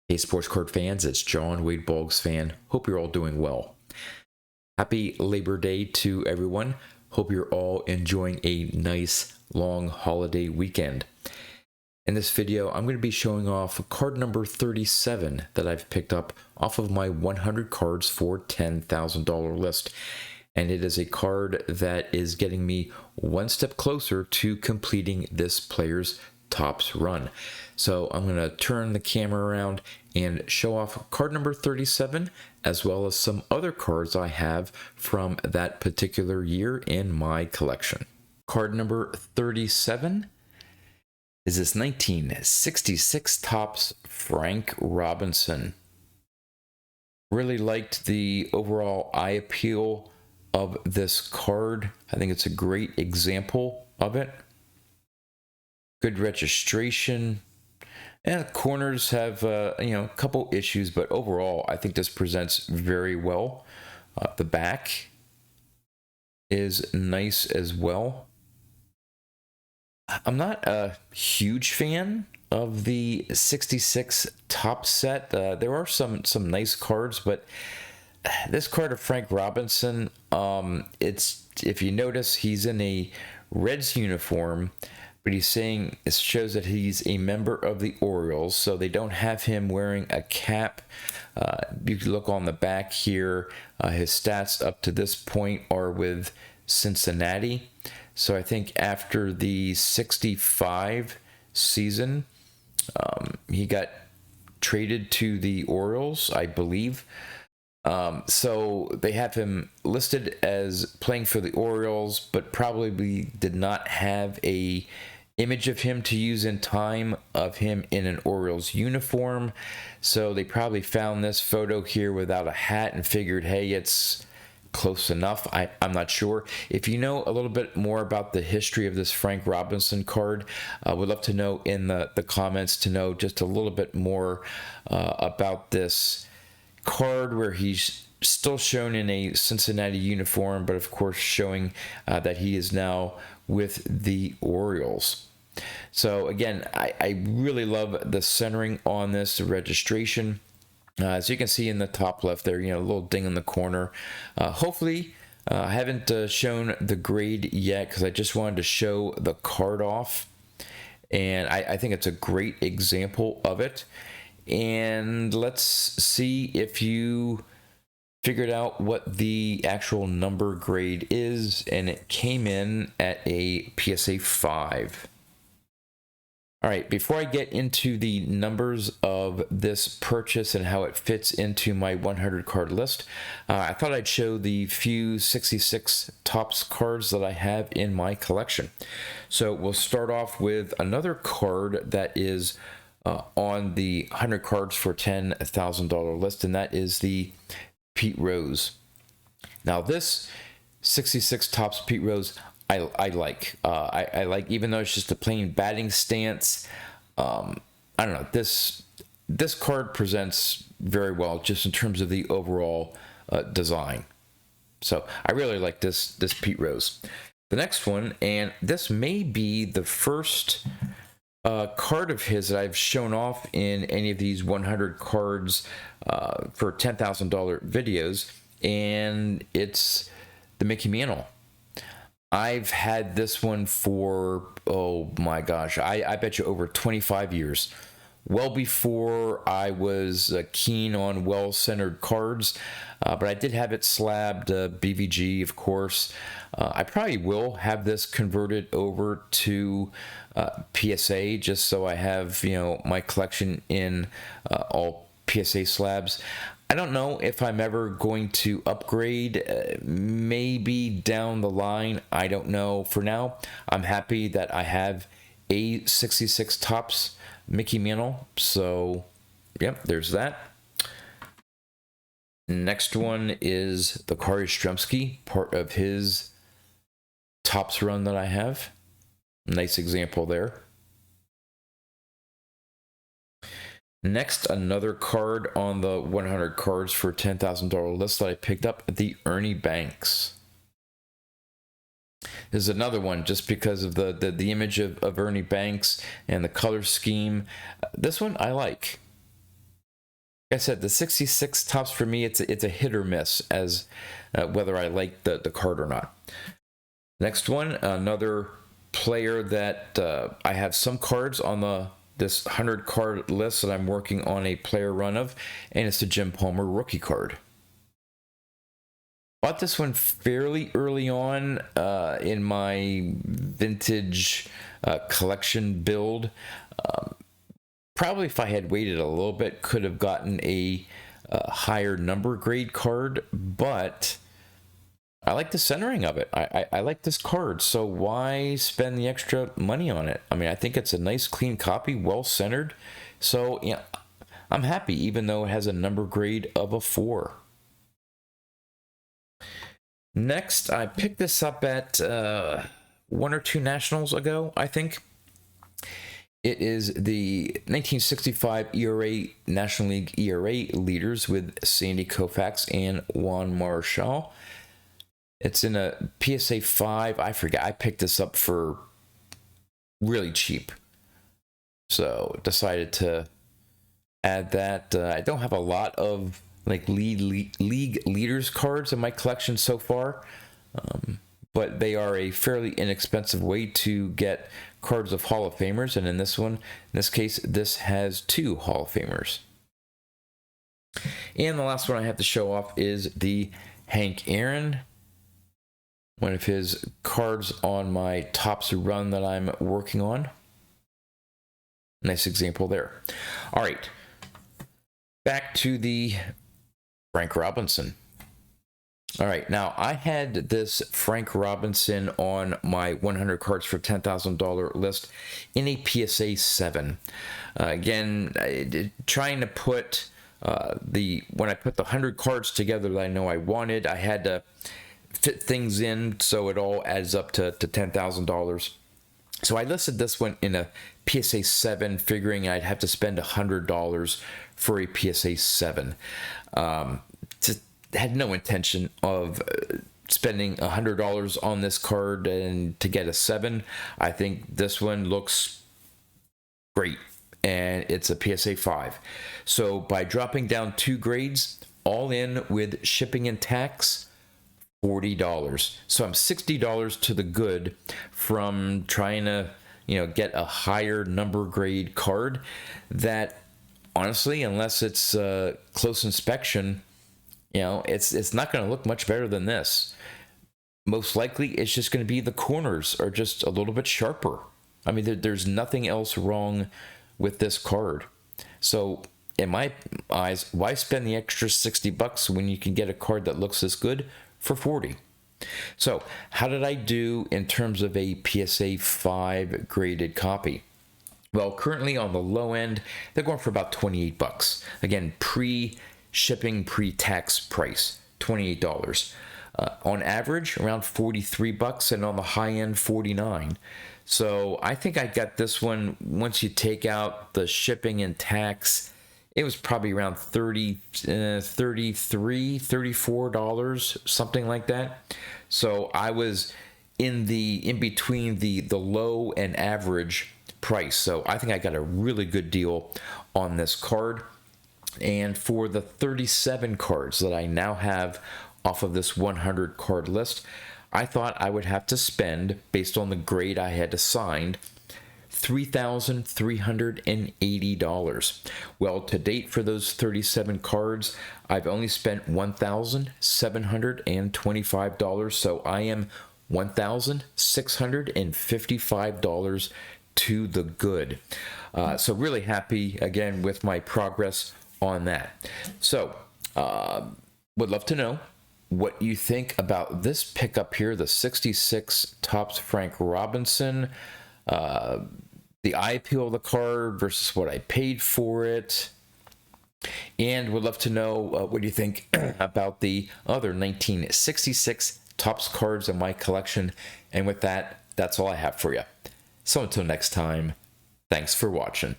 Hey, sports card fans, it's John Wade Boggs fan. Hope you're all doing well. Happy Labor Day to everyone. Hope you're all enjoying a nice long holiday weekend. In this video, I'm going to be showing off card number 37 that I've picked up off of my 100 cards for $10,000 list. And it is a card that is getting me one step closer to completing this player's Topps run. So I'm going to turn the camera around and show off card number 37, as well as some other cards I have from that particular year in my collection. Card number 37 is this 1966 Topps Frank Robinson. Really liked the overall eye appeal of this card. I think it's a great example of it. Good registration, and corners have a couple issues, but overall I think this presents very well. The back is nice as well. I'm not a huge fan of the 66 Topps set. There are some nice cards, but this card of Frank Robinson, it's, if you notice, he's in a Reds uniform, but he's saying it shows that he's a member of the Orioles, so they don't have him wearing a cap. You can look on the back here. His stats up to this point are with Cincinnati. So I think after the 65 season, he got traded to the Orioles, I believe. So they have him listed as playing for the Orioles, but probably did not have a image of him to use in time of him in an Orioles uniform. So they probably found this photo here without a hat and figured, hey, it's close enough. I'm not sure. If you know a little bit more about the history of this Frank Robinson card, would love to know in the comments to know just a little bit more about this card, where he's still shown in a Cincinnati uniform, but of course showing that he is now with the Orioles. So again, I really love the centering on this, the registration. As you can see in the top left there, a little ding in the corner. Hopefully, I haven't shown the grade yet because I just wanted to show the card off. And I think it's a great example of it. And let's see if you figured out what the actual number grade is. And it came in at a PSA 5. All right, before I get into the numbers of this purchase and how it fits into my 100 card list, I thought I'd show the few 66 Topps cards that I have in my collection. So we'll start off with another card that is on the 100 cards for $10,000 list, and that is the Pete Rose. Now this 66 Topps Pete Rose, I like. I like, even though it's just a plain batting stance. I don't know. This card presents very well just in terms of the overall design. So I really like this Pete Rose. The next one, and this may be the first card of his that I've shown off in any of these 100 cards for $10,000 videos, and it's the Mickey Mantle. I've had this one for, oh my gosh, I bet you over 25 years. Well before I was keen on well-centered cards, but I did have it slabbed, BVG, of course. I probably will have this converted over to PSA, just so I have, my collection in all PSA slabs. I don't know if I'm ever going to upgrade, maybe down the line. I don't know. For now, I'm happy that I have a 66 Topps Mickey Mantle. So, yep, there's that. Next one is the Kari Stremski, part of his Topps run that I have. Nice example there. Next, another card on the 100 cards for $10,000 list that I picked up, the Ernie Banks. This is another one just because of the image of Ernie Banks and the color scheme. This one I like. I said, the 66 tops for me, it's a hit or miss as whether I like the card or not. Next one, another player that I have some cards on this 100 card list that I'm working on a player run of, and it's the Jim Palmer rookie card. Bought this one fairly early on in my vintage collection build. Probably if I had waited a little bit, could have gotten a higher number grade card, but I like the centering of it. I like this card, so why spend the extra money on it? I mean, I think it's a nice, clean copy, well centered. So, yeah, I'm happy, even though it has a number grade of a 4. Next, I picked this up at 1 or 2 nationals ago, I think. It is the 1965 ERA National League ERA leaders with Sandy Koufax and Juan Marichal. It's in a PSA 5. I forget. I picked this up for really cheap. So decided to add that. I don't have a lot of like league leaders cards in my collection so far. But they are a fairly inexpensive way to get cards of Hall of Famers, and in this case, this has 2 Hall of Famers. And the last one I have to show off is the Hank Aaron, one of his cards on my Topps run that I'm working on. Nice example there. All right, back to the Frank Robinson. All right, now I had this Frank Robinson on my 100 cards for $10,000 list in a PSA 7. Again, trying to put when I put the 100 cards together that I know I wanted, I had to fit things in so it all adds up to $10,000. So I listed this one in a PSA 7, figuring I'd have to spend $100 for a PSA 7. Had no intention of spending $100 on this card and to get a 7. I think this one looks great, and it's a PSA 5. So by dropping down 2 grades, all in with shipping and tax, $40. So I'm $60 to the good from trying to, get a higher number grade card that, honestly, unless it's close inspection, it's not going to look much better than this. Most likely, it's just going to be the corners are just a little bit sharper. I mean, there's nothing else wrong with this card. So, in my eyes, why spend the extra $60 when you can get a card that looks this good for $40? So, how did I do in terms of a PSA 5 graded copy? Well, currently on the low end, they're going for about $28. Again, shipping pre-tax price, $28. On average, around $43, and on the high end, $49. So I think I got this one, once you take out the shipping and tax, it was probably around $33, $34, something like that. So I was in between the low and average price. So I think I got a really good deal on this card. And for the 37 cards that I now have off of this 100 card list, I thought I would have to spend, based on the grade I had assigned, $3,380. Well, to date for those 37 cards, I've only spent $1,725, so I am $1,655 to the good. So really happy, again, with my progress on that. So, would love to know what you think about this pickup here, the 66 Topps Frank Robinson, the eye appeal of the card versus what I paid for it. And would love to know what you think about the other 1966 Topps cards in my collection. And with that, that's all I have for you. So until next time, thanks for watching.